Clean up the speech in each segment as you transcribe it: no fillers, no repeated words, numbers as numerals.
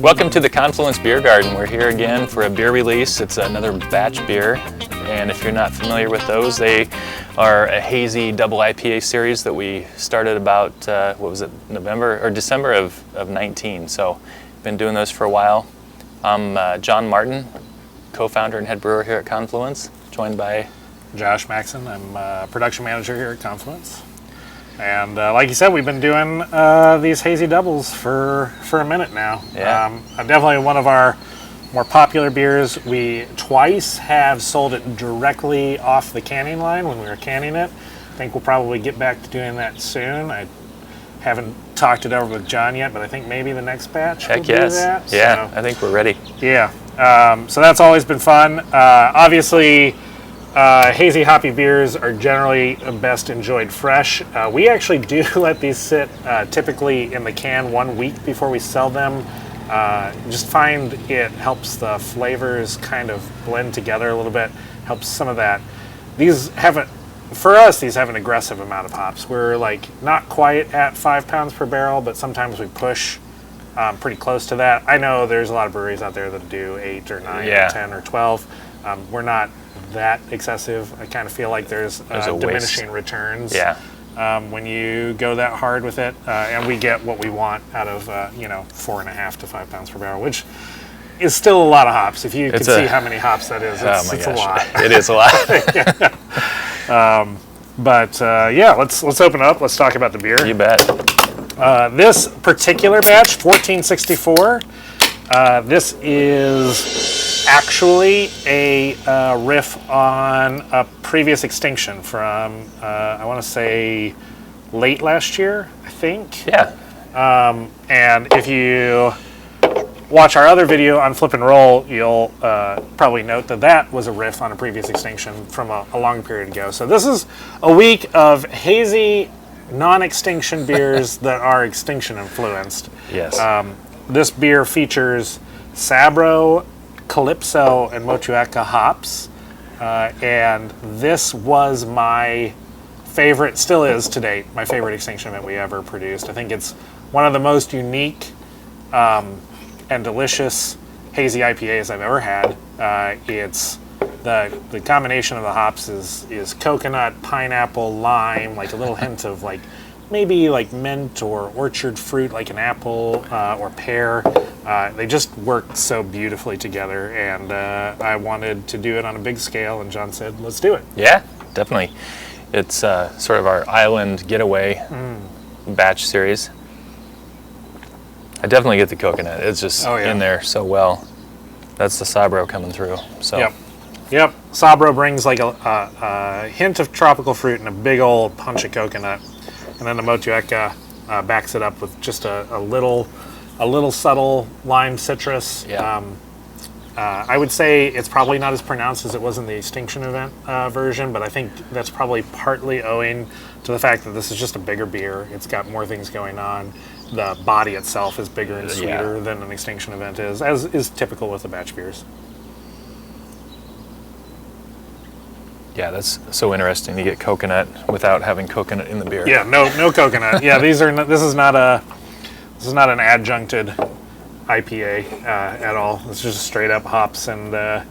Welcome to the Confluence Beer Garden. We're here again for a beer release. It's another batch beer, and if you're not familiar with those, they are a hazy double IPA series that we started about, what was it, November or December of 19. So been doing those for a while. I'm John Martin, co-founder and head brewer here at Confluence, joined by Josh Maxon. I'm production manager here at Confluence. And like you said, we've been doing these hazy doubles for a minute now. Yeah. Definitely one of our more popular beers. We twice have sold it directly off the canning line when we were canning it. I think we'll probably get back to doing that soon. I haven't talked it over with John yet, but I think maybe the next batch Heck will do yes. that. Yeah, So, I think we're ready. yeah. So that's always been fun. Obviously, hazy hoppy beers are generally best enjoyed fresh. We actually do let these sit typically in the can 1 week before we sell them. Just find it helps the flavors kind of blend together a little bit, helps some of that. These have an aggressive amount of hops. We're like not quite at 5 pounds per barrel, but sometimes we push pretty close to that. I know there's a lot of breweries out there that do 8 or 9 or 10 or 12. We're not that excessive. I kind of feel like there's diminishing returns when you go that hard with it, and we get what we want out of 4.5 to 5 pounds per barrel, which is still a lot of hops. If you can see how many hops that is, it's a lot. It is a lot. Let's open it up. Let's talk about the beer. You bet. This particular batch, 1464. This is actually a riff on a previous extinction from, I want to say, late last year, I think. Yeah. And if you watch our other video on Flip and Roll, you'll probably note that was a riff on a previous extinction from a long period ago. So this is a week of hazy, non-extinction beers that are extinction influenced. Yes. This beer features Sabro, Calypso and Motueka hops, and this was my favorite, still is to date, my favorite extinction event we ever produced. I think it's one of the most unique and delicious hazy IPAs I've ever had. It's the combination of the hops is coconut, pineapple, lime, like a little hint of maybe mint or orchard fruit, like an apple or pear. They just work so beautifully together, and I wanted to do it on a big scale, and John said, let's do it. Yeah, definitely. It's sort of our island getaway batch series. I definitely get the coconut. It's just in there so well. That's the Sabro coming through. So. Yep. Sabro brings like a hint of tropical fruit and a big old punch of coconut. And then the Motueka backs it up with just a little subtle lime citrus. Yeah. I would say it's probably not as pronounced as it was in the Extinction Event version, but I think that's probably partly owing to the fact that this is just a bigger beer. It's got more things going on. The body itself is bigger and sweeter than an Extinction Event is, as is typical with the batch beers. Yeah, that's so interesting to get coconut without having coconut in the beer. Yeah, no coconut. Yeah, this is not an adjuncted IPA at all. It's just straight up hops, and I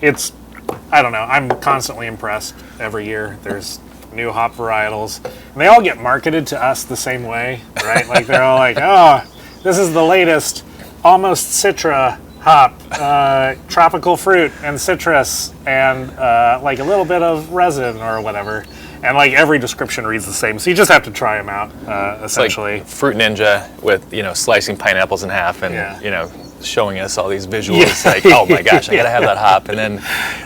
don't know. I'm constantly impressed every year. There's new hop varietals, and they all get marketed to us the same way, right? Like they're all like, oh, this is the latest, almost Citra hop, tropical fruit and citrus, and like a little bit of resin or whatever. And like every description reads the same, so you just have to try them out, essentially. It's like Fruit Ninja with slicing pineapples in half and showing us all these visuals. It's like, oh my gosh, I gotta have that hop. And then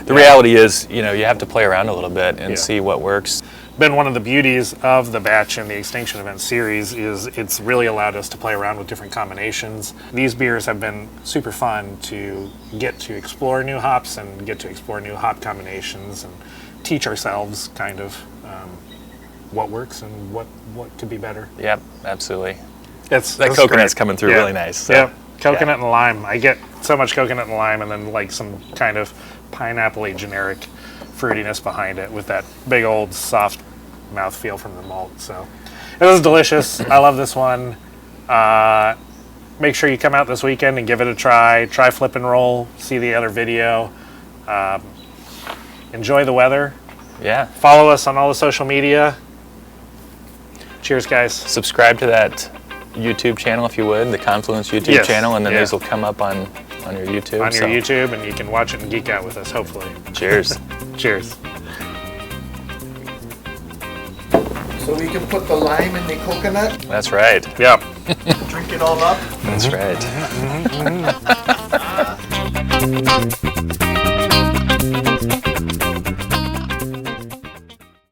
the reality is, you have to play around a little bit and see what works. Been one of the beauties of the batch and the Extinction Event series is it's really allowed us to play around with different combinations. These beers have been super fun to get to explore new hops and get to explore new hop combinations and teach ourselves kind of what works and what could be better. Yep, absolutely. That's coconut's coming through really nice. So. Yep, coconut and lime. I get so much coconut and lime, and then like some kind of pineapple-y generic fruitiness behind it with that big old soft mouthfeel from the malt. So it was delicious. I love this one. make sure you come out this weekend and give it a try. Try Flip and Roll, see the other video. Enjoy the weather. Yeah. Follow us on all the social media. Cheers, guys. Subscribe to that YouTube channel if you would, the Confluence YouTube channel, and then these will come up on your YouTube. On your YouTube, and you can watch it and geek out with us, hopefully. Cheers. Cheers. So we can put the lime in the coconut, That's right. Yep. drink it all up. That's right.